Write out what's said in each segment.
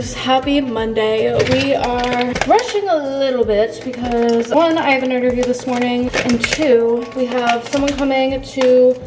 chores. Happy Monday. We are rushing a little bit because one, I have an interview this morning, and two, we have someone coming to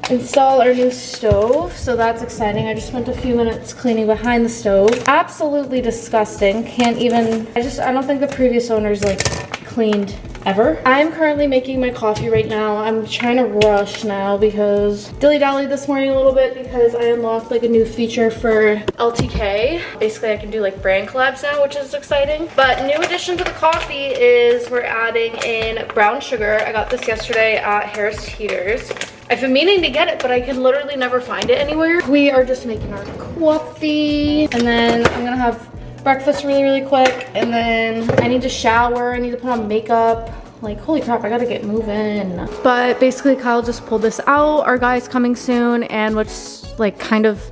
install our new stove, so that's exciting. I just spent a few minutes cleaning behind the stove. Absolutely disgusting. Can't even, I don't think the previous owners like cleaned ever. I'm currently making my coffee right now. I'm trying to rush now because dilly-dallied this morning a little bit because I unlocked like a new feature for LTK. Basically I can do like brand collabs now, which is exciting. But new addition to the coffee is we're adding in brown sugar. I got this yesterday at Harris Teeter's. I've been meaning to get it, but I can literally never find it anywhere. We are just making our coffee, and then I'm gonna have breakfast really quick, and then I need to shower. I need to put on makeup. Like, holy crap, I gotta get moving. But basically Kyle just pulled this out. Our guy's coming soon, and what's like kind of,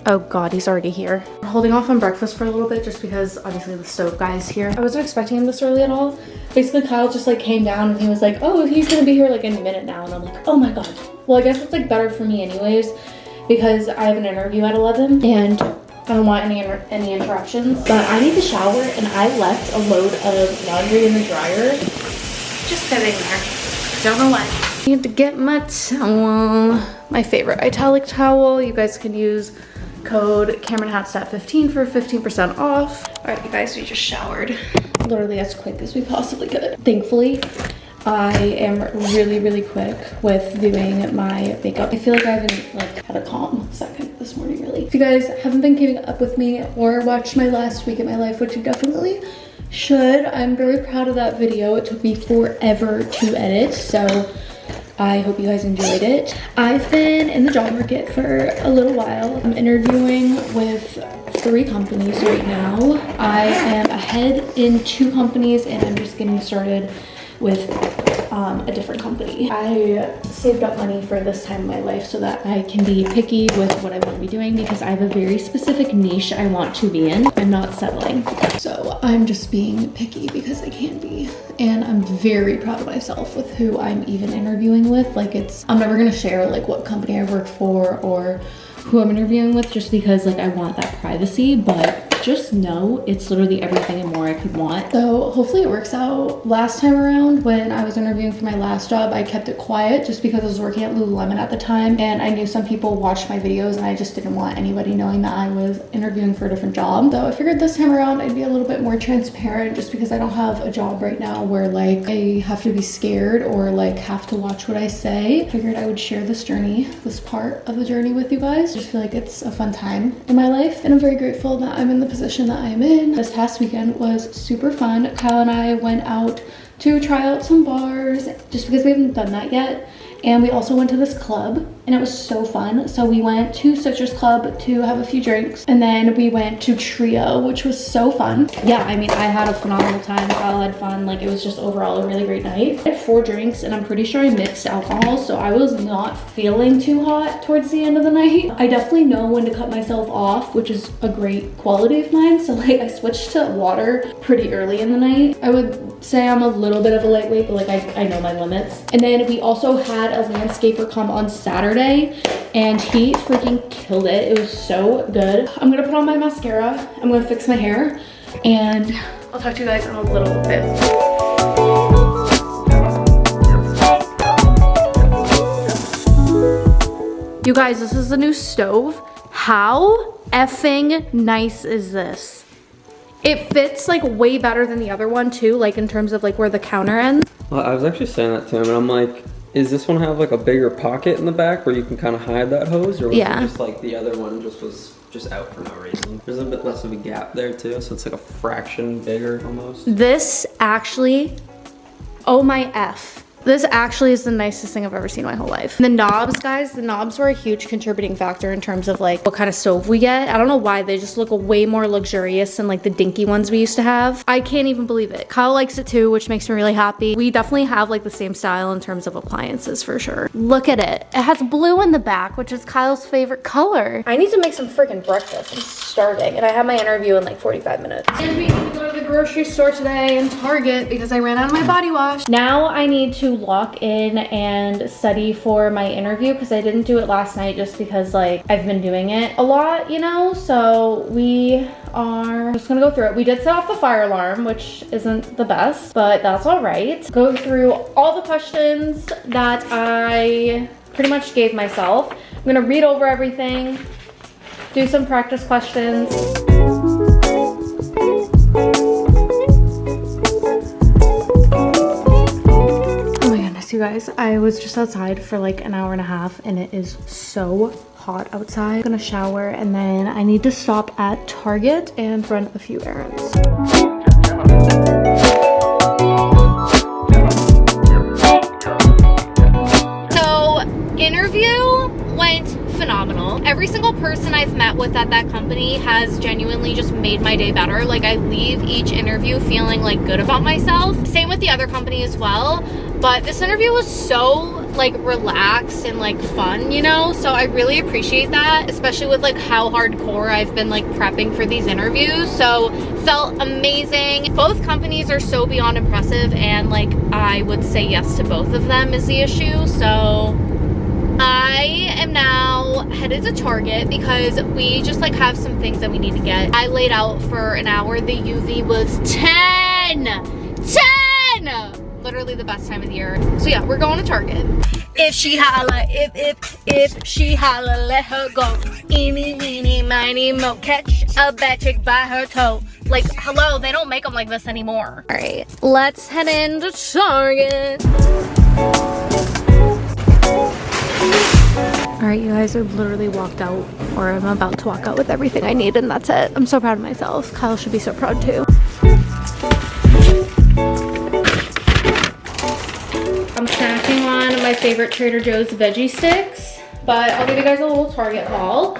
oh god, he's already here. I'm holding off on breakfast for a little bit just because obviously the stove guy's here. I wasn't expecting him this early at all. Basically Kyle just like came down and he was like, oh, he's gonna be here like in a minute now, and I'm like, oh my god. Well, I guess it's like better for me anyways because I have an interview at 11 and I don't want any interruptions. But I need to shower, and I left a load of laundry in the dryer just sitting there. Don't know why. I need to get my towel, my favorite italic towel. You guys can use code CameronHatstat15 for 15% off. All right, you guys, we just showered literally as quick as we possibly could. Thankfully, I am really quick with doing my makeup. I feel like I haven't like had a calm second this morning, really. If you guys haven't been keeping up with me or watched my last week in my life, which you definitely should, I'm very proud of that video. It took me forever to edit, so I hope you guys enjoyed it. I've been in the job market for a little while. I'm interviewing with 3 companies right now. I am ahead in 2 companies, and I'm just getting started with a different company. I saved up money for this time in my life so that I can be picky with what I want to be doing because I have a very specific niche I want to be in. I'm not settling. So I'm just being picky because I can be. And I'm very proud of myself with who I'm even interviewing with. Like I'm never gonna share like what company I work for or who I'm interviewing with just because like I want that privacy, but just know it's literally everything and more I could want. So hopefully it works out. Last time around when I was interviewing for my last job, I kept it quiet just because I was working at Lululemon at the time, and I knew some people watched my videos and I just didn't want anybody knowing that I was interviewing for a different job. So I figured this time around I'd be a little bit more transparent just because I don't have a job right now where like I have to be scared or like have to watch what I say. I figured I would share this journey, this part of the journey with you guys. I just feel like it's a fun time in my life, and I'm very grateful that I'm in the position that I'm in. This past weekend was super fun. Kyle and I went out to try out some bars just because we haven't done that yet. And we also went to this club, and it was so fun. So we went to Citrus Club to have a few drinks, and then we went to Trio, which was so fun. Yeah, I mean, I had a phenomenal time. Kyle had fun. Like, it was just overall a really great night. I had 4 drinks, and I'm pretty sure I mixed alcohol, so I was not feeling too hot towards the end of the night. I definitely know when to cut myself off, which is a great quality of mine. So like, I switched to water pretty early in the night. I would say I'm a little bit of a lightweight, but like I know my limits. And then we also had a landscaper come on Saturday, and he freaking killed it. It was so good. I'm gonna put on my mascara, I'm gonna fix my hair, and I'll talk to you guys in a little bit. You guys, this is the new stove. How effing nice is this? It fits like way better than the other one too, like in terms of like where the counter ends. Well, I was actually saying that to him, and I'm like, is this one have like a bigger pocket in the back where you can kind of hide that hose, or was it just like the other one was just out for no reason? There's a bit less of a gap there too, so it's like a fraction bigger almost. This actually, oh my F. This actually is the nicest thing I've ever seen in my whole life. The knobs, guys, the knobs were a huge contributing factor in terms of like what kind of stove we get. I don't know why, they just look way more luxurious than like the dinky ones we used to have. I can't even believe it. Kyle likes it too, which makes me really happy. We definitely have like the same style in terms of appliances for sure. Look at it. It has blue in the back, which is Kyle's favorite color. I need to make some freaking breakfast. I'm starving, and I have my interview in like 45 minutes. And we need to go to the grocery store today in Target because I ran out of my body wash. Now I need to lock in and study for my interview because I didn't do it last night just because like I've been doing it a lot, you know? So we are just gonna go through it. We did set off the fire alarm, which isn't the best, but that's all right. Go through all the questions that I pretty much gave myself. I'm gonna read over everything, do some practice questions. Oh my goodness, you guys, I was just outside for like an hour and a half and it is so hot outside. I'm gonna shower and then I need to stop at Target and run a few errands. So, interview went phenomenal. Every single person I've met with at that company has genuinely just made my day better. Like I leave each interview feeling like good about myself. Same with the other company as well. But this interview was so like relaxed and like fun, you know? So I really appreciate that, especially with like how hardcore I've been like prepping for these interviews. So felt amazing. Both companies are so beyond impressive and like I would say yes to both of them is the issue. So I am now headed to Target because we just like have some things that we need to get. I laid out for an hour. The UV was 10! Literally the best time of the year. So yeah, we're going to Target. If she holla, if she holla, let her go. Eeny, meeny, miny, mo. Catch a bad chick by her toe. Like, hello, they don't make them like this anymore. All right, let's head into Target. All right, you guys, I've literally walked out, or I'm about to walk out with everything I need, and that's it. I'm so proud of myself. Kyle should be so proud too. I'm snacking on my favorite Trader Joe's veggie sticks, but I'll give you guys a little Target haul.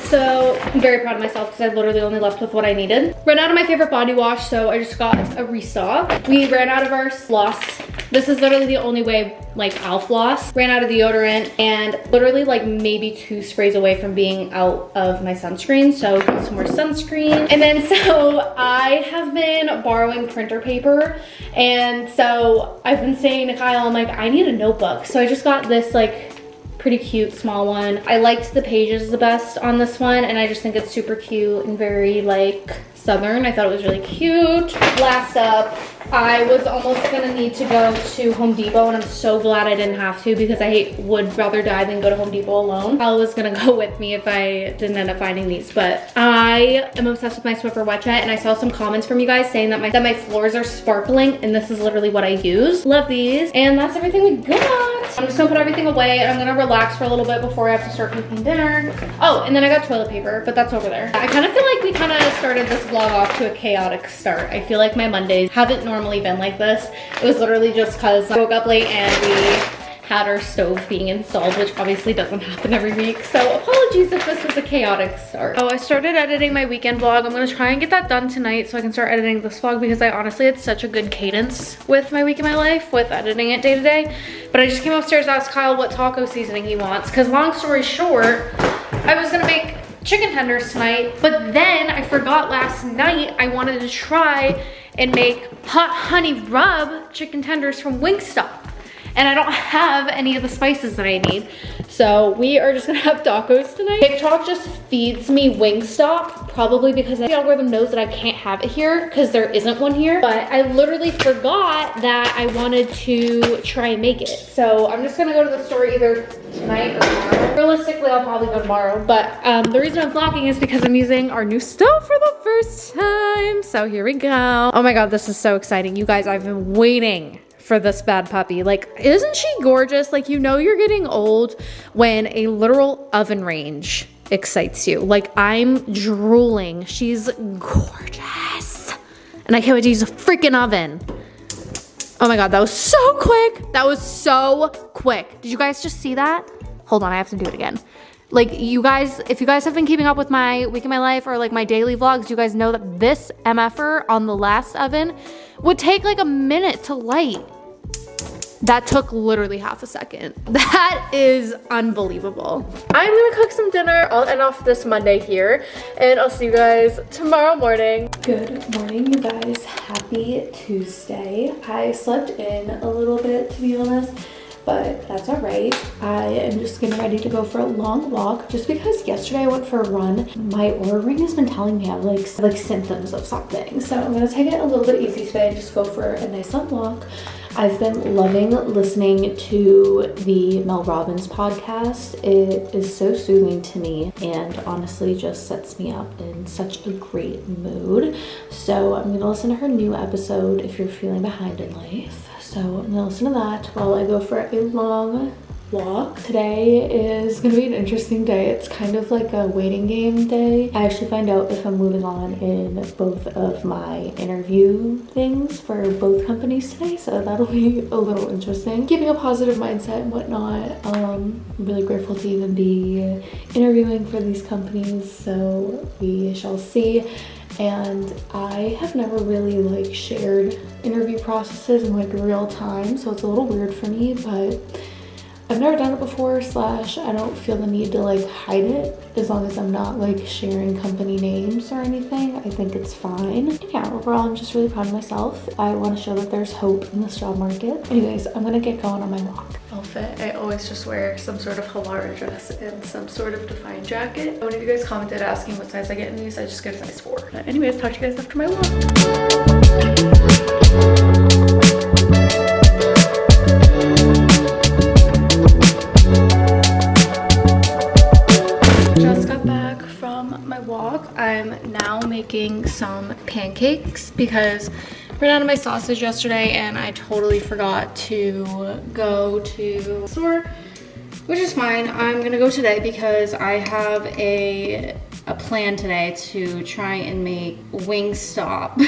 So I'm very proud of myself because I literally only left with what I needed. Ran out of my favorite body wash, so I just got a restock. We ran out of our floss. This is literally the only way like I'll floss. Ran out of deodorant and literally like maybe 2 sprays away from being out of my sunscreen. So got some more sunscreen. And then so I have been borrowing printer paper. And so I've been saying to Kyle, I'm like, I need a notebook. So I just got this like pretty cute small one. I liked the pages the best on this one and I just think it's super cute and very like southern. I thought it was really cute. Last up, I was almost gonna need to go to Home Depot and I'm so glad I didn't have to because I would rather die than go to Home Depot alone. Kyle was gonna go with me if I didn't end up finding these, but I am obsessed with my Swiffer Wet Jet and I saw some comments from you guys saying that my floors are sparkling and this is literally what I use. Love these. And that's everything we got. I'm just gonna put everything away and I'm gonna relax for a little bit before I have to start cooking dinner. Oh, and then I got toilet paper, but that's over there. I kind of feel like we kind of started this vlog off to a chaotic start. I feel like my Mondays haven't normally been like this. It was literally just because I woke up late and we had our stove being installed, which obviously doesn't happen every week. So apologies if this was a chaotic start. Oh, I started editing my weekend vlog. I'm gonna try and get that done tonight so I can start editing this vlog because I honestly had such a good cadence with my week in my life with editing it day to day. But I just came upstairs to ask Kyle what taco seasoning he wants because long story short, I was gonna make chicken tenders tonight, but then I forgot last night I wanted to try and make hot honey rub chicken tenders from Wingstop. And I don't have any of the spices that I need. So we are just gonna have tacos tonight. TikTok just feeds me Wingstop, probably because the algorithm knows that I can't have it here because there isn't one here. But I literally forgot that I wanted to try and make it. So I'm just gonna go to the store either tonight or tomorrow. Realistically, I'll probably go tomorrow. But the reason I'm vlogging is because I'm using our new stove for the first time. So here we go. Oh my God, this is so exciting. You guys, I've been waiting for this bad puppy. Like, isn't she gorgeous? Like, you know you're getting old when a literal oven range excites you. Like, I'm drooling. She's gorgeous. And I can't wait to use a freaking oven. Oh my God, that was so quick. That was so quick. Did you guys just see that? Hold on, I have to do it again. Like, you guys, if you guys have been keeping up with my week in my life or like my daily vlogs, you guys know that this MFer on the last oven would take like a minute to light. That took literally half a second. That is unbelievable. I'm gonna cook some dinner. I'll end off this Monday here, and I'll see you guys tomorrow morning. Good morning, you guys. Happy Tuesday. I slept in a little bit, to be honest, but that's all right. I am just getting ready to go for a long walk just because yesterday I went for a run. My Oura ring has been telling me I have like symptoms of something. So I'm gonna take it a little bit easy today and just go for a nice long walk. I've been loving listening to the Mel Robbins podcast. It is so soothing to me and honestly just sets me up in such a great mood. So I'm gonna listen to her new episode, If You're Feeling Behind in Life. So I'm gonna listen to that while I go for a long walk. Today is gonna be an interesting day. It's kind of like a waiting game day. I actually find out if I'm moving on in both of my interview things for both companies today, so that'll be a little interesting. Keeping a positive mindset and whatnot. I'm really grateful to even be interviewing for these companies, so we shall see. And I have never really like shared interview processes in like real time, so it's a little weird for me, but I've never done it before, / I don't feel the need to like hide it as long as I'm not like sharing company names or anything. I think it's fine. And yeah, overall I'm just really proud of myself. I want to show that there's hope in this job market. Anyways, I'm gonna get going on my walk. Outfit, I always just wear some sort of Halara dress and some sort of defined jacket. One of you guys commented asking what size I get in these. I just get a size 4. But anyways, talk to you guys after my walk. I'm now making some pancakes because I ran out of my sausage yesterday and I totally forgot to go to the store, which is fine. I'm gonna go today because I have a plan today to try and make Wingstop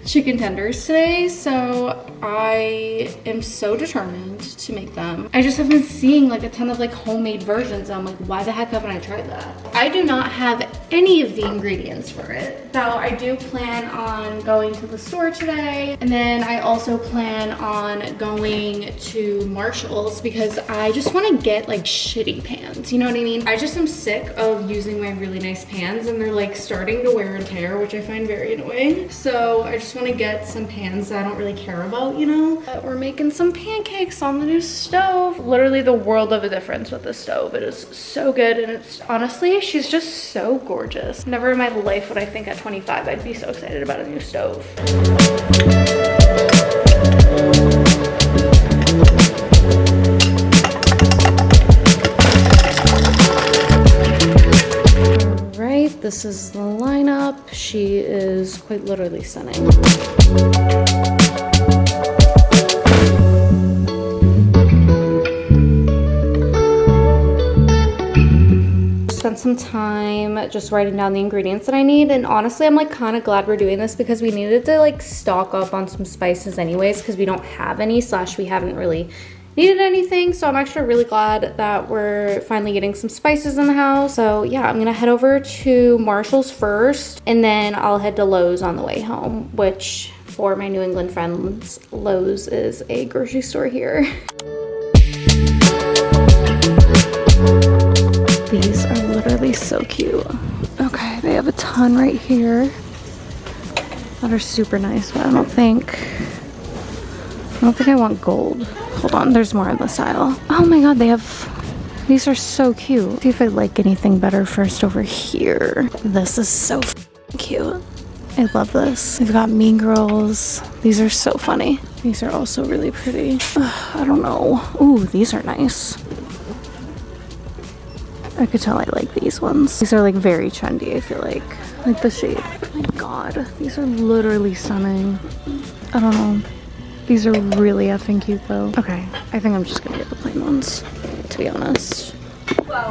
chicken tenders today. So I am so determined to make them. I just have been seeing like a ton of like homemade versions. And I'm like, why the heck haven't I tried that? I do not have any of the ingredients for it. So I do plan on going to the store today. And then I also plan on going to Marshall's because I just want to get like shitty pans. You know what I mean? I just am sick of using my really nice pans and they're like starting to wear and tear, which I find very annoying. So I just want to get some pans that I don't really care about, you know? But we're making some pancakes on the new stove. Literally the world of a difference with this stove. It is so good and it's honestly, she's just so gorgeous. Never in my life would I think at 25 I'd be so excited about a new stove. This is the lineup. She is quite literally stunning. Spent some time just writing down the ingredients that I need, and honestly I'm like kind of glad we're doing this because we needed to like stock up on some spices anyways because we don't have any / we haven't really needed anything. So I'm actually really glad that we're finally getting some spices in the house. So yeah, I'm gonna head over to Marshall's first and then I'll head to Lowe's on the way home, which for my New England friends, Lowe's is a grocery store here. These are literally so cute. Okay, they have a ton right here that are super nice, but I don't think I want gold. Hold on, there's more in this aisle. Oh my god, these are so cute. See if I like anything better first over here. This is so cute. I love this. They've got Mean Girls. These are so funny. These are also really pretty. I don't know. Ooh, these are nice. I could tell I like these ones. These are like very trendy, I feel like the shade. Oh my god, these are literally stunning. I don't know. These are really effing cute though. Okay, I think I'm just gonna get the plain ones, to be honest.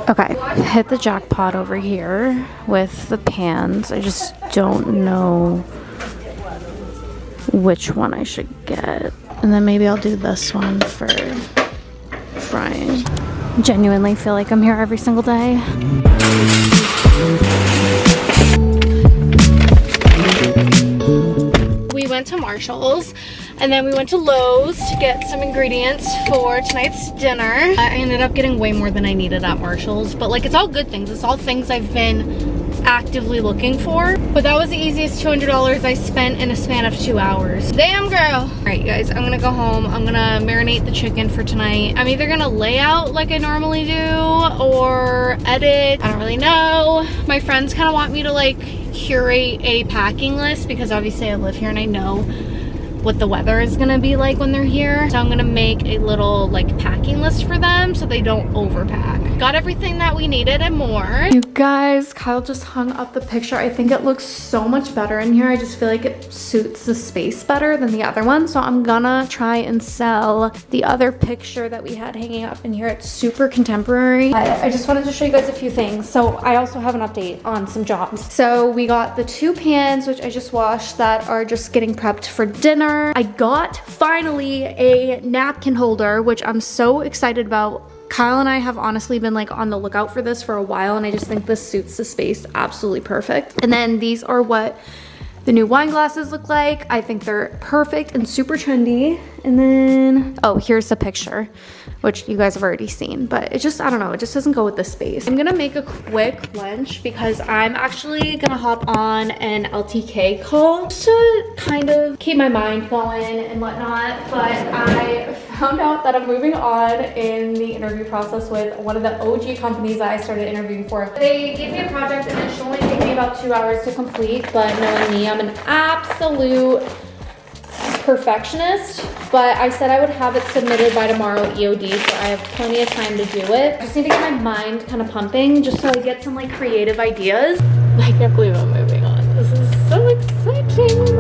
Okay, hit the jackpot over here with the pans. I just don't know which one I should get. And then maybe I'll do this one for frying. Genuinely feel like I'm here every single day. We went to Marshall's. And then we went to Lowe's to get some ingredients for tonight's dinner. I ended up getting way more than I needed at Marshall's, but like it's all good things. It's all things I've been actively looking for. But that was the easiest $200 I spent in a span of 2 hours. Damn girl. All right, you guys, I'm gonna go home. I'm gonna marinate the chicken for tonight. I'm either gonna lay out like I normally do or edit. I don't really know. My friends kind of want me to like curate a packing list because obviously I live here and I know what the weather is gonna be like when they're here. So I'm gonna make a little like packing list for them so they don't overpack. Got everything that we needed and more. You guys, Kyle just hung up the picture. I think it looks so much better in here. I just feel like it suits the space better than the other one. So I'm gonna try and sell the other picture that we had hanging up in here. It's super contemporary. I just wanted to show you guys a few things. So I also have an update on some jobs. So we got the 2 pans, which I just washed, that are just getting prepped for dinner. I got finally a napkin holder, which I'm so excited about. Kyle and I have honestly been like on the lookout for this for a while, and I just think this suits the space absolutely perfect. And then these are what the new wine glasses look like. I think they're perfect and super trendy. And then, oh, here's the picture, which you guys have already seen, but it just, I don't know, it just doesn't go with the space. I'm gonna make a quick lunch because I'm actually gonna hop on an LTK call just to kind of keep my mind going and whatnot. But I found out that I'm moving on in the interview process with one of the OG companies that I started interviewing for. They gave me a project and it should only take me about 2 hours to complete, but knowing me, I'm an absolute perfectionist, but I said I would have it submitted by tomorrow EOD, so I have plenty of time to do it. I just need to get my mind kind of pumping just so I get some like creative ideas. I can't believe I'm moving on. This is so exciting.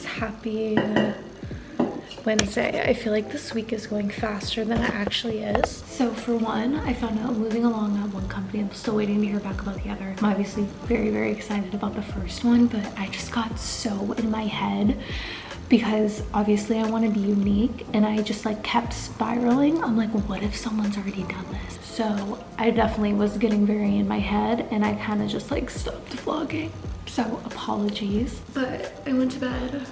Happy Wednesday. I feel like this week is going faster than it actually is. So for one, I found out I'm moving along at one company. I'm still waiting to hear back about the other. I'm obviously very, very excited about the first one, but I just got so in my head because obviously I want to be unique, and I just like kept spiraling. I'm like, what if someone's already done this? So I definitely was getting very in my head, and I kind of just like stopped vlogging. So apologies, but I went to bed.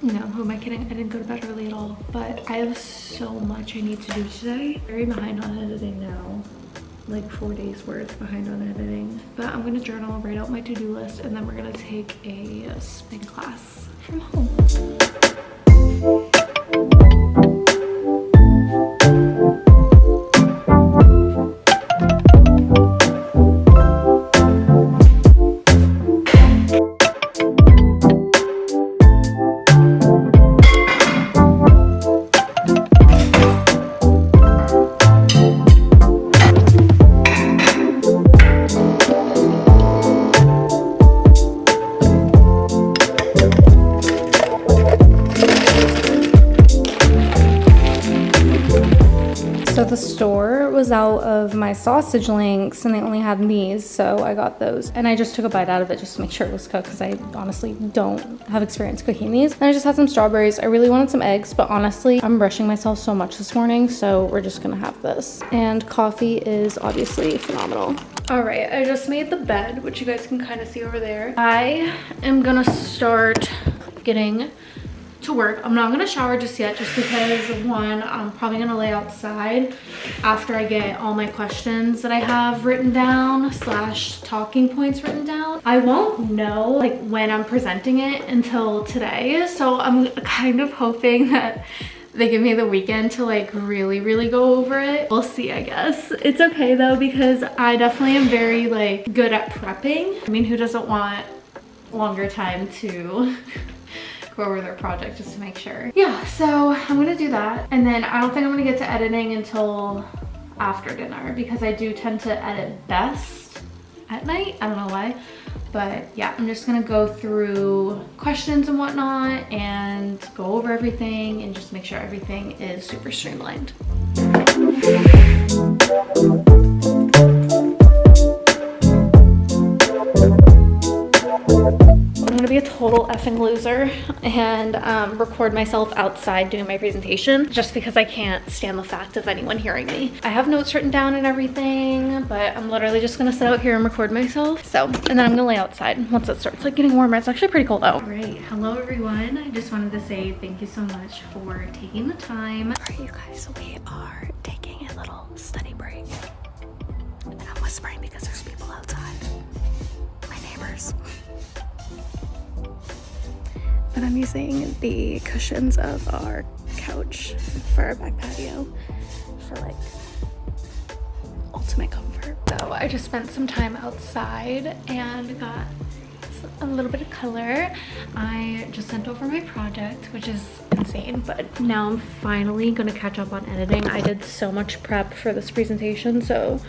No, who am I kidding? I didn't go to bed early at all, but I have so much I need to do today. Very behind on editing now, like 4 days worth behind on editing. But I'm gonna journal, write out my to-do list, and then we're gonna take a spin class from home. So the store was out of my sausage links and they only had these, so I got those. And I just took a bite out of it just to make sure it was cooked because I honestly don't have experience cooking these. And I just had some strawberries. I really wanted some eggs, but honestly, I'm rushing myself so much this morning, so we're just gonna have this. And coffee is obviously phenomenal. All right, I just made the bed, which you guys can kind of see over there. I am gonna start getting to work. I'm not gonna shower just yet, just because one, I'm probably gonna lay outside after I get all my questions that I have written down / talking points written down. I won't know like when I'm presenting it until today, so I'm kind of hoping that they give me the weekend to like really go over it. We'll see, I guess. It's okay though, because I definitely am very like good at prepping. I mean, who doesn't want longer time to go over their project just to make sure. Yeah, so I'm gonna do that. And then I don't think I'm gonna get to editing until after dinner, because I do tend to edit best at night. I don't know why, but yeah, I'm just gonna go through questions and whatnot and go over everything and just make sure everything is super streamlined. a total effing loser and record myself outside doing my presentation just because I can't stand the fact of anyone hearing me. I have notes written down and everything, but I'm literally just gonna sit out here and record myself. So, and then I'm gonna lay outside once it starts like getting warmer. It's actually pretty cold out. Great. Hello everyone. I just wanted to say thank you so much for taking the time. All right, you guys, we are taking a little study break. I'm whispering because there's people outside. My neighbors. But I'm using the cushions of our couch for our back patio for like ultimate comfort. So I just spent some time outside and got a little bit of color. I just sent over my project, which is insane, but now I'm finally gonna catch up on editing. I did so much prep for this presentation, so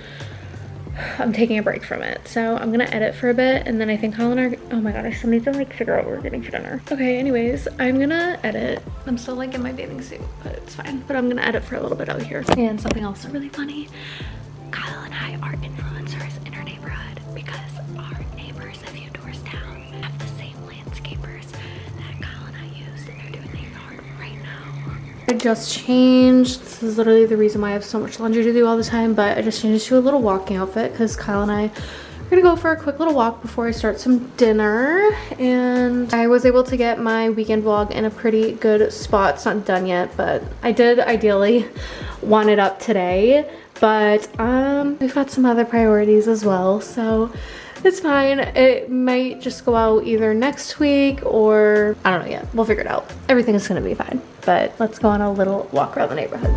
I'm taking a break from it. So I'm gonna edit for a bit, and then I think Colin are, oh my god, I still need to like figure out what we're getting for dinner. Okay, anyways, I'm gonna edit. I'm still like in my bathing suit, but it's fine. But I'm gonna edit for a little bit out here. And something else really funny, Kyle and I are influencers in our neighborhood because our neighbors a few doors down have the same landscapers that Kyle and I use, and they're doing their yard right now. I just changed. This is literally the reason why I have so much laundry to do all the time, but I just changed to a little walking outfit because Kyle and I are gonna go for a quick little walk before I start some dinner. And I was able to get my weekend vlog in a pretty good spot. It's not done yet, but I did ideally want it up today. But we've got some other priorities as well, so it's fine. It might just go out either next week or I don't know yet. We'll figure it out. Everything is gonna be fine. But let's go on a little walk around the neighborhood.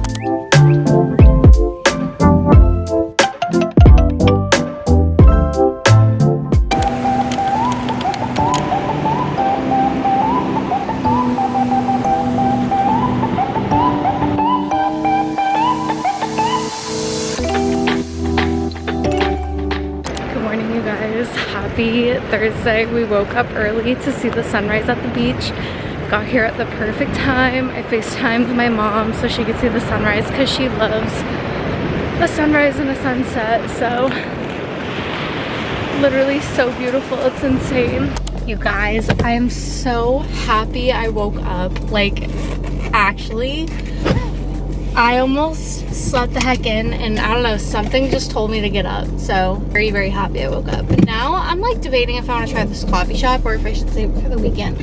Happy Thursday. We woke up early to see the sunrise at the beach. Got here at the perfect time. I FaceTimed my mom so she could see the sunrise because she loves a sunrise and a sunset. So literally so beautiful. It's insane. You guys, I am so happy I woke up. Like, actually, I almost slept the heck in, and I don't know, something just told me to get up. So very, very happy I woke up. But now I'm like debating if I want to try this coffee shop or if I should save it for the weekend.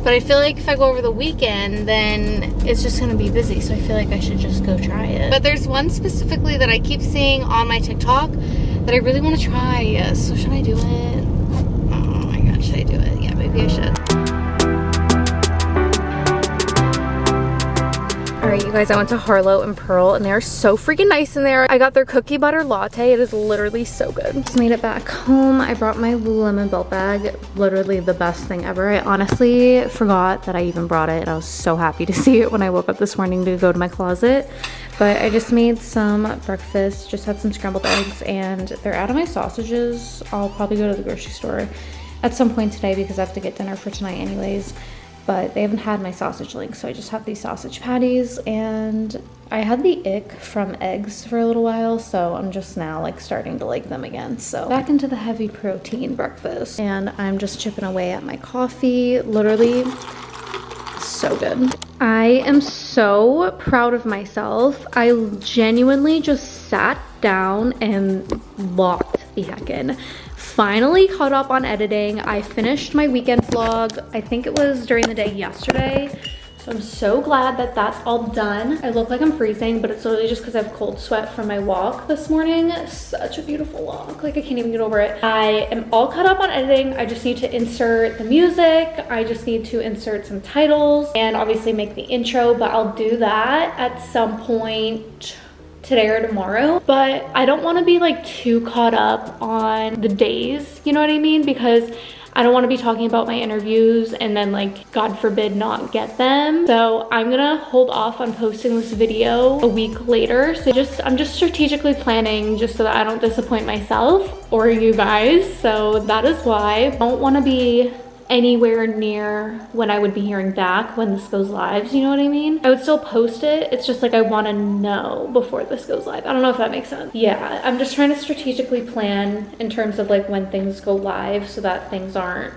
But I feel like if I go over the weekend, then it's just gonna be busy. So I feel like I should just go try it. But there's one specifically that I keep seeing on my TikTok that I really want to try. So should I do it? Oh my god, should I do it? Yeah, maybe I should. Alright, you guys, I went to Harlow and Pearl, and they are so freaking nice in there. I got their cookie butter latte. It is literally so good. Just made it back home. I brought my Lululemon belt bag. Literally the best thing ever. I honestly forgot that I even brought it, and I was so happy to see it when I woke up this morning to go to my closet. But I just made some breakfast, just had some scrambled eggs, and they're out of my sausages. I'll probably go to the grocery store at some point today because I have to get dinner for tonight anyways. But they haven't had my sausage links, so I just have these sausage patties, and I had the ick from eggs for a little while, so I'm just now like starting to like them again. So back into the heavy protein breakfast, and I'm just chipping away at my coffee. Literally so good. I am so proud of myself. I genuinely just sat down and locked the heck in. Finally caught up on editing. I finished my weekend vlog. I think it was during the day yesterday. So I'm so glad that that's all done. I look like I'm freezing, but it's literally just because I have cold sweat from my walk this morning. Such a beautiful walk. Like, I can't even get over it. I am all caught up on editing. I just need to insert the music. I just need to insert some titles and obviously make the intro, but I'll do that at some point today or tomorrow. But I don't want to be like too caught up on the days, you know what I mean? Because I don't want to be talking about my interviews and then, like, God forbid, not get them. So I'm gonna hold off on posting this video a week later. So I'm just strategically planning just so that I don't disappoint myself or you guys. So that is why I don't want to be anywhere near when I would be hearing back when this goes live, you know what I mean? I would still post it. It's just like I want to know before this goes live. I don't know if that makes sense. Yeah, I'm just trying to strategically plan in terms of like when things go live so that things aren't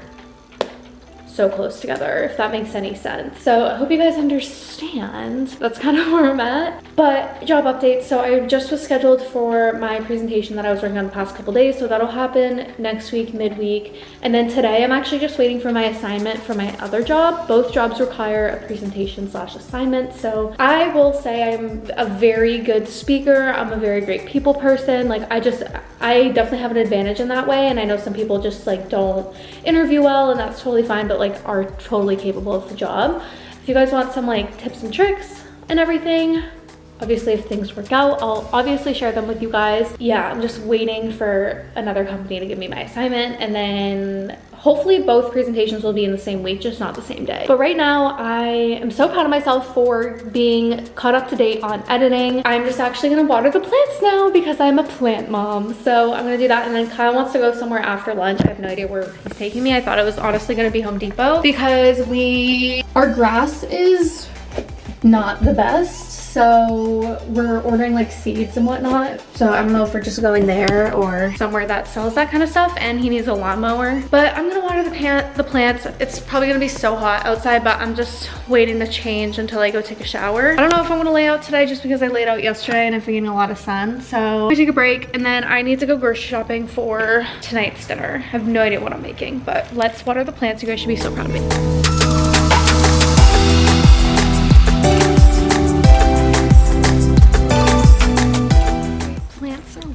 so close together, if that makes any sense. So I hope you guys understand. That's kind of where I'm at. But job update, so I just was scheduled for my presentation that I was working on the past couple days, so that'll happen next week, midweek. And then today I'm actually just waiting for my assignment for my other job. Both jobs require a presentation / assignment, so I will say I'm a very good speaker. I'm a very great people person. Like I definitely have an advantage in that way, and I know some people just like don't interview well, and that's totally fine, but like are totally capable of the job. If you guys want some like tips and tricks and everything, obviously if things work out, I'll obviously share them with you guys. Yeah, I'm just waiting for another company to give me my assignment, and then hopefully both presentations will be in the same week, just not the same day. But right now I am so proud of myself for being caught up to date on editing. I'm just actually gonna water the plants now because I'm a plant mom. So I'm gonna do that, and then Kyle wants to go somewhere after lunch. I have no idea where he's taking me. I thought it was honestly gonna be Home Depot because our grass is not the best. So we're ordering like seeds and whatnot. So I don't know if we're just going there or somewhere that sells that kind of stuff, and he needs a lawnmower. But I'm gonna water the plants. It's probably gonna be so hot outside, but I'm just waiting to change until I go take a shower. I don't know if I'm gonna lay out today just because I laid out yesterday and I've been getting a lot of sun. So I'm gonna take a break, and then I need to go grocery shopping for tonight's dinner. I have no idea what I'm making, but let's water the plants. You guys should be so proud of me.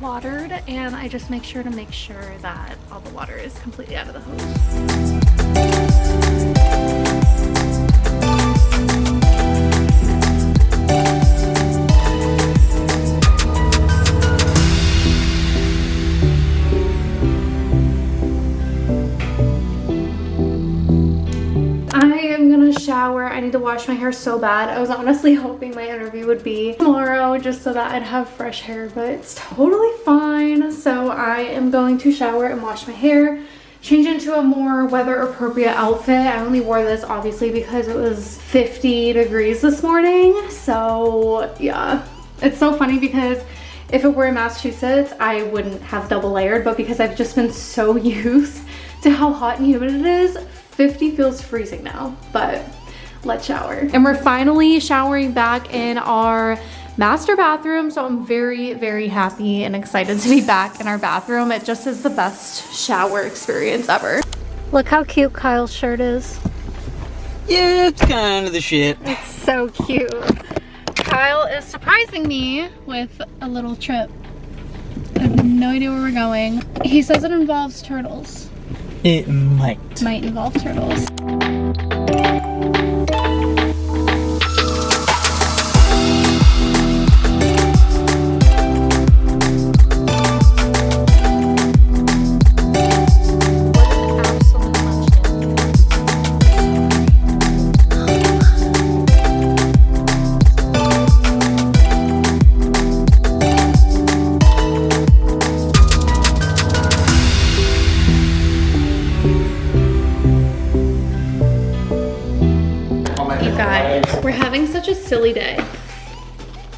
Watered, and I just make sure that all the water is completely out of the hose. Shower. I need to wash my hair so bad. I was honestly hoping my interview would be tomorrow just so that I'd have fresh hair, but it's totally fine. So I am going to shower and wash my hair, change into a more weather appropriate outfit. I only wore this obviously because it was 50 degrees this morning. So yeah, it's so funny because if it were in Massachusetts, I wouldn't have double layered, but because I've just been so used to how hot and humid it is, 50 feels freezing now. But let's shower. And we're finally showering back in our master bathroom, so I'm very, very happy and excited to be back in our bathroom. It just is the best shower experience ever. Look how cute Kyle's shirt is. Yeah, it's kind of the shit. It's so cute. Kyle is surprising me with a little trip. I have no idea where we're going. He says it involves turtles. It might. Might involve turtles. We're having such a silly day.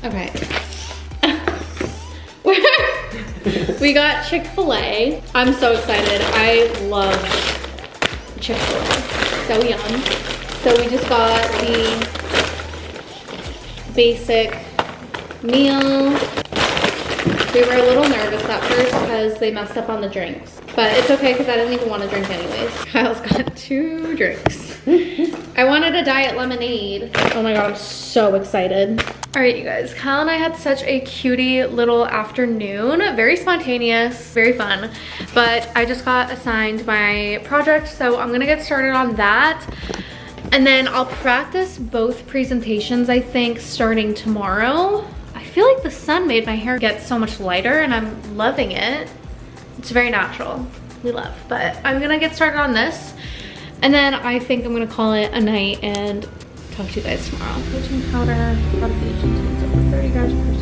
Okay. We got Chick-fil-A. I'm so excited. I love Chick-fil-A. So yum. So we just got the basic meal. We were a little nervous at first because they messed up on the drinks. But it's okay because I didn't even want to drink anyways. Kyle's got 2 drinks. I wanted a diet lemonade. Oh my god, I'm so excited. All right, you guys, Kyle and I had such a cutie little afternoon. Very spontaneous, very fun. But I just got assigned my project, so I'm gonna get started on that. And then I'll practice both presentations, I think, starting tomorrow. I feel like the sun made my hair get so much lighter and I'm loving it. It's very natural, we love. But I'm gonna get started on this. And then I think I'm gonna call it a night and talk to you guys tomorrow. Protein powder, product needs over 30 grams per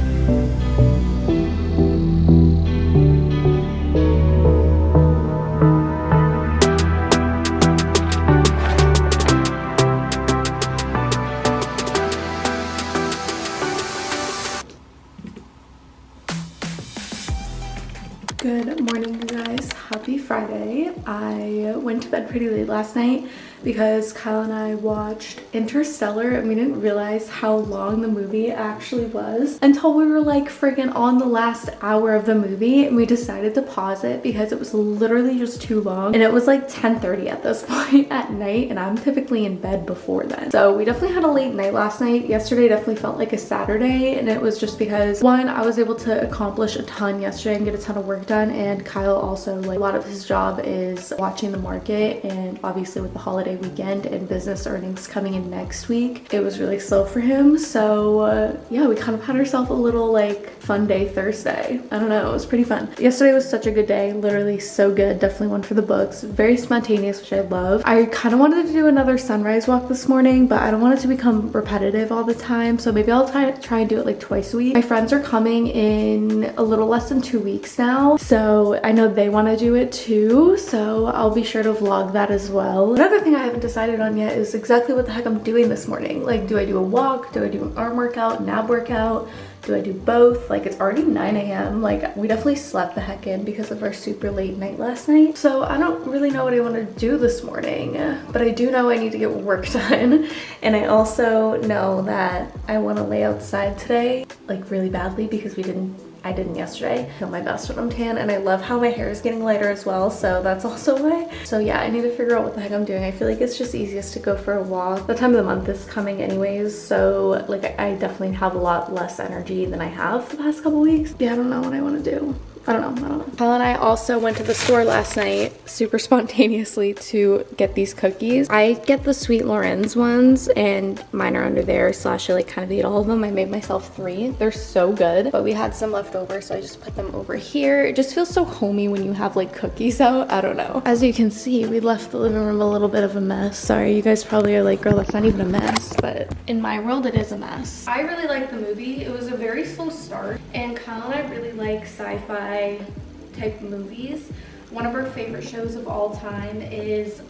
Good morning, you guys. Happy Friday. I went to bed pretty late last night because Kyle and I watched Interstellar and we didn't realize how long the movie actually was until we were like friggin' on the last hour of the movie, and we decided to pause it because it was literally just too long, and it was like 10:30 at this point at night, and I'm typically in bed before then. So we definitely had a late night last night. Yesterday definitely felt like a Saturday, and it was just because, one, I was able to accomplish a ton yesterday and get a ton of work done, and Kyle also, like, a lot of his job is watching the market, and obviously with the holiday weekend and business earnings coming in next week, it was really slow for him. So yeah, we kind of had ourselves a little like fun day Thursday. I don't know, it was pretty fun. Yesterday was such a good day, literally so good. Definitely one for the books. Very spontaneous, which I love. I kind of wanted to do another sunrise walk this morning, but I don't want it to become repetitive all the time, so maybe I'll try and do it like twice a week. My friends are coming in a little less than 2 weeks now, so I know they want to do it too, so I'll be sure to vlog that as well. Another thing I haven't decided on yet is exactly what the heck I'm doing this morning. Like, do I do a walk? Do I do an arm workout, an ab workout? Do I do both? Like, it's already 9 a.m. Like, we definitely slept the heck in because of our super late night last night. So I don't really know what I want to do this morning, but I do know I need to get work done. And I also know that I want to lay outside today, like really badly, because I didn't yesterday. I feel my best when I'm tan, and I love how my hair is getting lighter as well, so that's also why. So yeah, I need to figure out what the heck I'm doing. I feel like it's just easiest to go for a walk. The time of the month is coming anyways, so like I definitely have a lot less energy than I have the past couple weeks. Yeah, I don't know what I want to do. I don't know. Kyle and I also went to the store last night, super spontaneously, to get these cookies. I get the Sweet Lorenz ones, and mine are under there, / I like kind of eat all of them. I made myself 3. They're so good, but we had some left over, so I just put them over here. It just feels so homey when you have like cookies out. I don't know. As you can see, we left the living room a little bit of a mess. Sorry, you guys probably are like, girl, that's not even a mess, but in my world, it is a mess. I really liked the movie. It was a very slow start, and Kyle and I really like sci-fi type movies. One of our favorite shows of all time is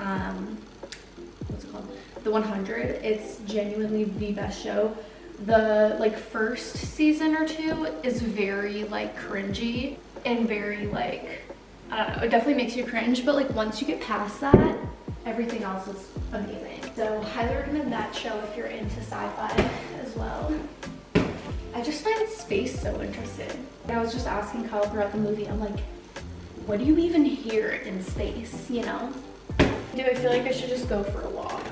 what's it called? The 100. It's genuinely the best show. The like first season or 2 is very like cringy and very like, I don't know, it definitely makes you cringe, but like once you get past that, everything else is amazing. So highly recommend that show if you're into sci-fi as well. I just find space so interesting. I was just asking Kyle throughout the movie, I'm like, what do you even hear in space, you know? Do I feel like I should just go for a walk?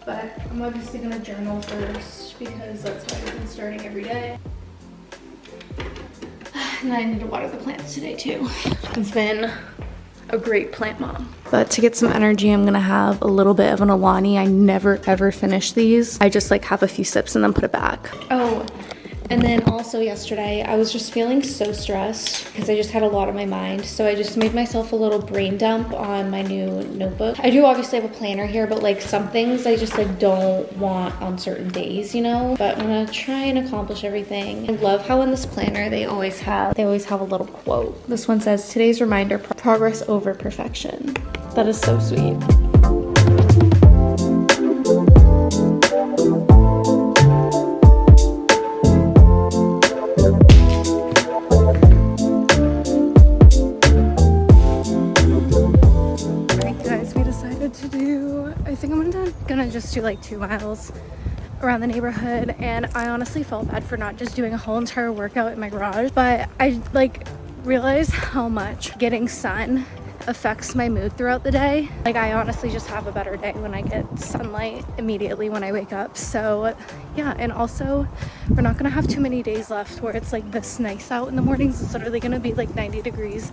But I'm obviously gonna journal first because that's how I've been starting every day. And I need to water the plants today too. It's been a great plant mom. But to get some energy, I'm gonna have a little bit of an Alani. I never ever finish these. I just like have a few sips and then put it back. Oh, and then also yesterday, I was just feeling so stressed because I just had a lot on my mind. So I just made myself a little brain dump on my new notebook. I do obviously have a planner here, but like some things I just like don't want on certain days, you know? But I'm gonna try and accomplish everything. I love how in this planner, they always have a little quote. This one says, today's reminder, progress over perfection. That is so sweet. Gonna just do like 2 miles around the neighborhood, and I honestly felt bad for not just doing a whole entire workout in my garage, but I like realized how much getting sun affects my mood throughout the day. Like, I honestly just have a better day when I get sunlight immediately when I wake up. So yeah, and also we're not gonna have too many days left where it's like this nice out in the mornings. It's literally gonna be like 90 degrees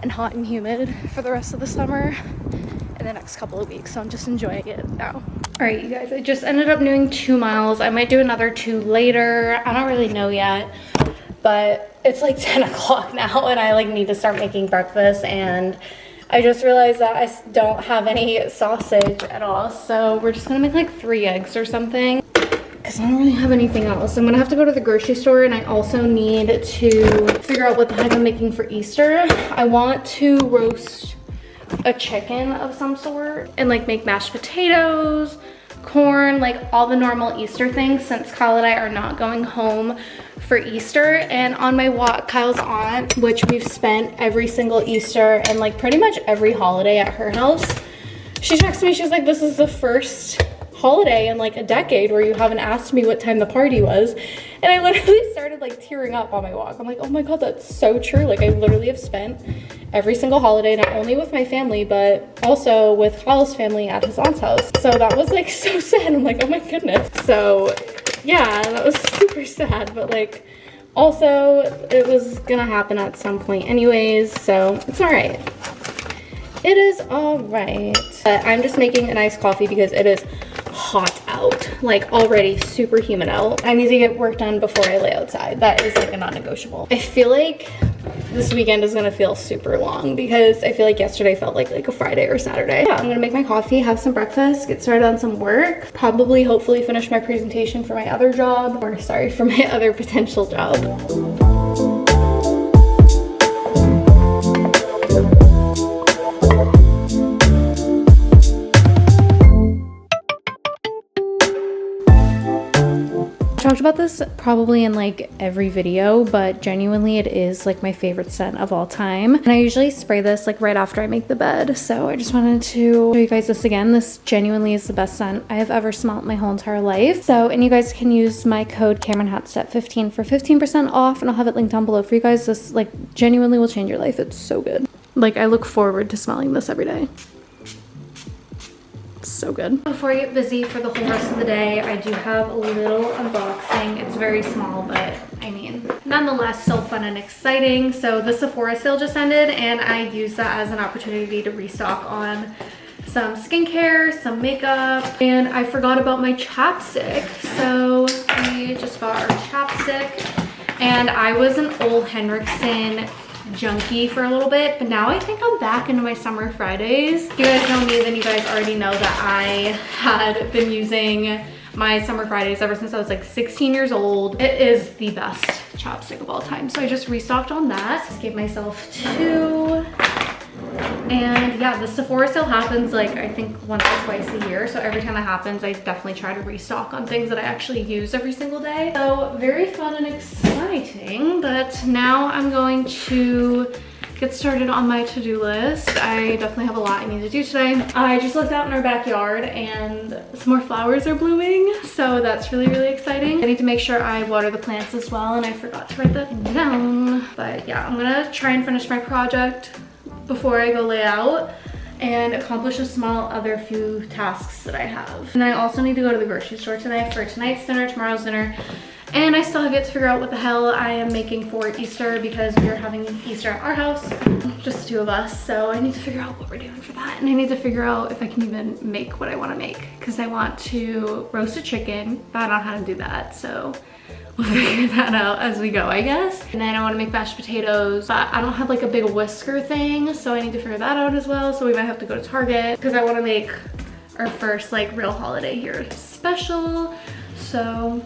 and hot and humid for the rest of the summer in the next couple of weeks, so I'm just enjoying it now. All right, you guys, I just ended up doing 2 miles. I might do another 2 later. I don't really know yet, but it's like 10 o'clock now, and I like need to start making breakfast, and I just realized that I don't have any sausage at all, so we're just gonna make like 3 eggs or something, because I don't really have anything else. I'm gonna have to go to the grocery store, and I also need to figure out what the heck I'm making for Easter. I want to roast a chicken of some sort and like make mashed potatoes, corn, like all the normal Easter things, since Kyle and I are not going home for Easter. And on my walk, Kyle's aunt, which we've spent every single Easter and like pretty much every holiday at her house, She texted me, she's like, this is the first holiday in like a decade where you haven't asked me what time the party was. And I literally started like tearing up on my walk. I'm like, oh my God, that's so true. Like I literally have spent every single holiday, not only with my family, but also with Kyle's family at his aunt's house. So that was like so sad. I'm like, oh my goodness. So yeah, that was super sad, but like also it was gonna happen at some point anyways, so it's all right. It is all right. But I'm just making an iced coffee because it is hot out, like already super humid out. I need to get work done before I lay outside. That is like a non-negotiable. I feel like this weekend is gonna feel super long because I feel like yesterday felt like a Friday or Saturday. Yeah, I'm gonna make my coffee, have some breakfast, get started on some work, probably hopefully finish my presentation for my other job, or sorry, for my other potential job. Talked about this probably in like every video, but genuinely it is like my favorite scent of all time. And I usually spray this like right after I make the bed. So I just wanted to show you guys this again. This genuinely is the best scent I have ever smelled my whole entire life. So, and you guys can use my code CameronHatstep15 for 15% off, and I'll have it linked down below for you guys. This like genuinely will change your life. It's so good. Like I look forward to smelling this every day. So good. Before I get busy for the whole rest of the day, I do have a little unboxing. It's very small, but I mean, nonetheless, still fun and exciting. So the Sephora sale just ended, and I used that as an opportunity to restock on some skincare, some makeup, and I forgot about my chapstick. So we just got our chapstick, and I was an Ole Henriksen junkie for a little bit, but now I think I'm back into my Summer Fridays. If you guys know me, then you guys already know that I had been using my Summer Fridays ever since I was like 16 years old. It is the best chapstick of all time. So I just restocked on that. Just gave myself 2. And yeah, the Sephora sale happens like I think once or twice a year. So every time that happens, I definitely try to restock on things that I actually use every single day. So very fun and exciting. But now I'm going to get started on my to-do list. I definitely have a lot I need to do today. I just looked out in our backyard and some more flowers are blooming. So that's really, really exciting. I need to make sure I water the plants as well, and I forgot to write that down. But yeah, I'm gonna try and finish my project before I go lay out and accomplish a small other few tasks that I have. And I also need to go to the grocery store tonight for tonight's dinner, tomorrow's dinner, and I still have yet to figure out what the hell I am making for Easter because we are having Easter at our house, just 2 of us. So I need to figure out what we're doing for that, and I need to figure out if I can even make what I want to make because I want to roast a chicken, but I don't know how to do that, so we'll figure that out as we go, I guess. And then I want to make mashed potatoes, but I don't have like a big whisker thing, so I need to figure that out as well. So we might have to go to Target because I want to make our first like real holiday here special. So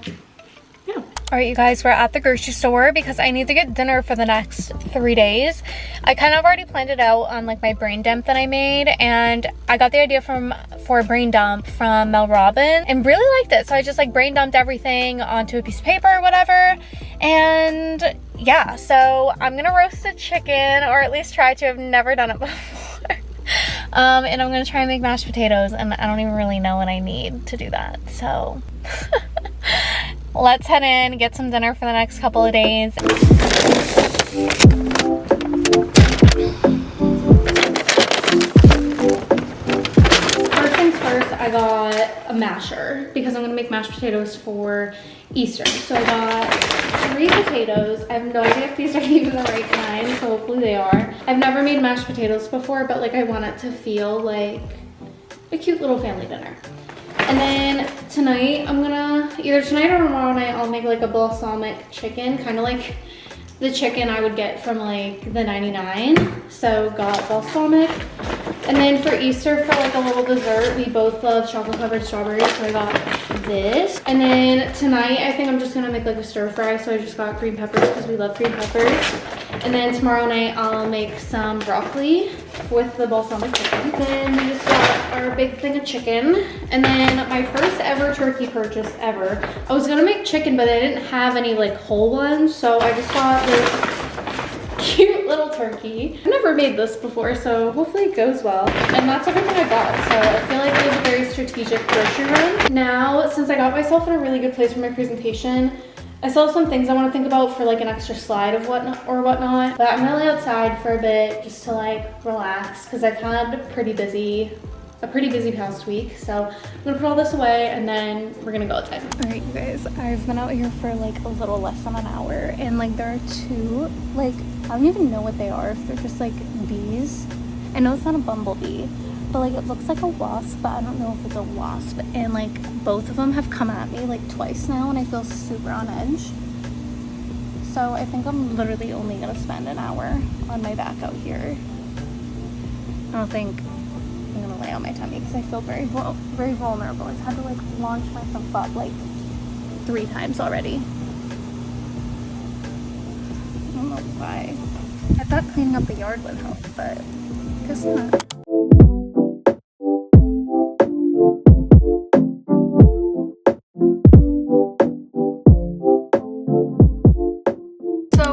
yeah. All right, you guys, we're at the grocery store because I need to get dinner for the next 3 days. I kind of already planned it out on like my brain dump that I made, and I got the idea for a brain dump from Mel Robin and really liked it. So I just like brain dumped everything onto a piece of paper or whatever. And yeah, so I'm gonna roast a chicken, or at least try to. I've never done it before. And I'm gonna try and make mashed potatoes, and I don't even really know what I need to do that. So let's head in, get some dinner for the next couple of days. First things first, I got a masher because I'm gonna make mashed potatoes for Easter. So I got 3 potatoes. I have no idea if these are even the right kind, so hopefully they are. I've never made mashed potatoes before, but like I want it to feel like a cute little family dinner. And then tonight, I'm gonna, either tonight or tomorrow night, I'll make like a balsamic chicken, kind of like the chicken I would get from like the 99. So got balsamic. And then for Easter, for like a little dessert, we both love chocolate covered strawberries, so I got this. And then tonight, I think I'm just gonna make like a stir fry, so I just got green peppers because we love green peppers. And then tomorrow night, I'll make some broccoli with the balsamic chicken. Then we just got our big thing of chicken. And then my first ever turkey purchase ever. I was gonna make chicken, but I didn't have any like whole ones, so I just got this cute little turkey. I've never made this before, so hopefully it goes well. And that's everything I got. So I feel like it was a very strategic grocery run. Now, since I got myself in a really good place for my presentation, I still have some things I want to think about for like an extra slide of whatnot. But I'm gonna lay outside for a bit just to like relax because I've had a pretty busy past week. So I'm gonna put all this away and then we're gonna go outside. All right, you guys, I've been out here for like a little less than an hour and like there are two, like, I don't even know what they are, if they're just like bees. I know it's not a bumblebee, but like it looks like a wasp, but I don't know if it's a wasp. And like both of them have come at me like twice now and I feel super on edge. So I think I'm literally only gonna spend an hour on my back out here. I don't think I'm gonna lay on my tummy because I feel very vulnerable. I've had to like launch myself up like 3 times already. I don't know why. I thought cleaning up the yard would help, but I guess not.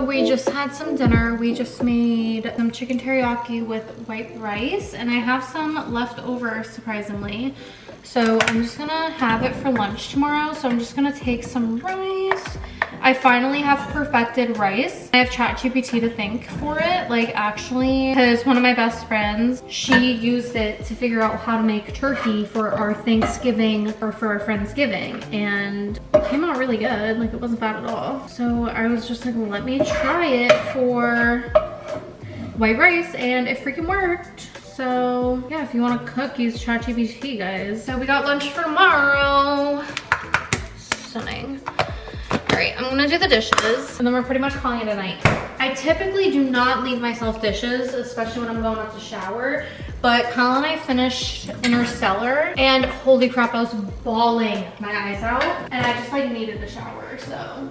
We just had some dinner. We just made some chicken teriyaki with white rice and I have some left over surprisingly. So I'm just gonna have it for lunch tomorrow. So I'm just gonna take some rice. I finally have perfected rice. I have ChatGPT to thank for it, like actually, because one of my best friends, she used it to figure out how to make turkey for our Thanksgiving or for our Friendsgiving, and it came out really good. Like it wasn't bad at all. So I was just like, let me try it for white rice, and it freaking worked. So yeah, if you want to cook, use ChatGPT, guys. So we got lunch for tomorrow. Stunning. All right, I'm gonna do the dishes and then we're pretty much calling it a night. I typically do not leave myself dishes, especially when I'm going up to shower, but Colin and I finished Interstellar and holy crap, I was bawling my eyes out and I just like needed the shower, so.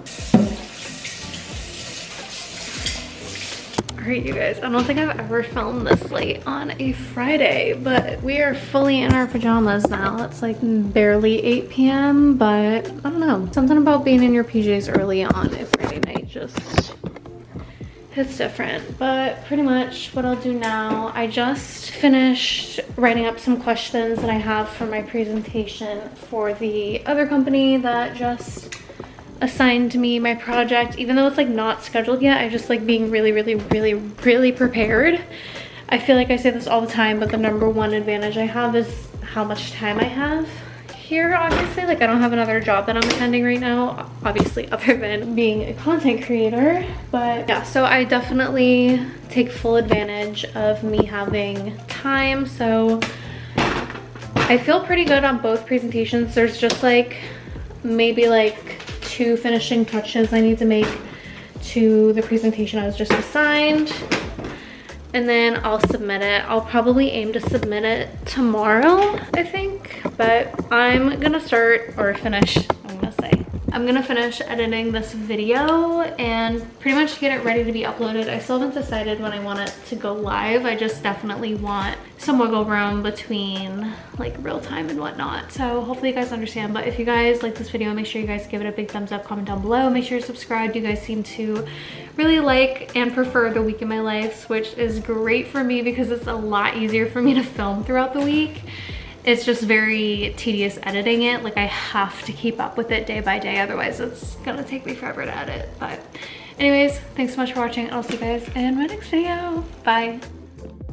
All right, you guys, I don't think I've ever filmed this late on a Friday, but we are fully in our pajamas now. It's like barely 8 p.m., but I don't know. Something about being in your PJs early on a Friday night just hits different. But pretty much what I'll do now, I just finished writing up some questions that I have for my presentation for the other company that just assigned me my project. Even though it's like not scheduled yet, I just like being really prepared. I feel like I say this all the time, but the number one advantage I have is how much time I have here, obviously. Like I don't have another job that I'm attending right now, obviously, other than being a content creator. But yeah, so I definitely take full advantage of me having time. So I feel pretty good on both presentations. There's just like maybe like 2 finishing touches I need to make to the presentation I was just assigned, and then I'll submit it. I'll probably aim to submit it tomorrow, I think, but I'm gonna start or finish, I'm gonna finish editing this video and pretty much get it ready to be uploaded. I still haven't decided when I want it to go live. I just definitely want some wiggle room between like real time and whatnot. So hopefully you guys understand, but if you guys like this video, make sure you guys give it a big thumbs up, comment down below, make sure you're subscribed. You guys seem to really like and prefer the week in my life, which is great for me because it's a lot easier for me to film throughout the week. It's just very tedious editing it. Like I have to keep up with it day by day, otherwise it's gonna take me forever to edit. But anyways, thanks so much for watching. I'll see you guys in my next video. Bye.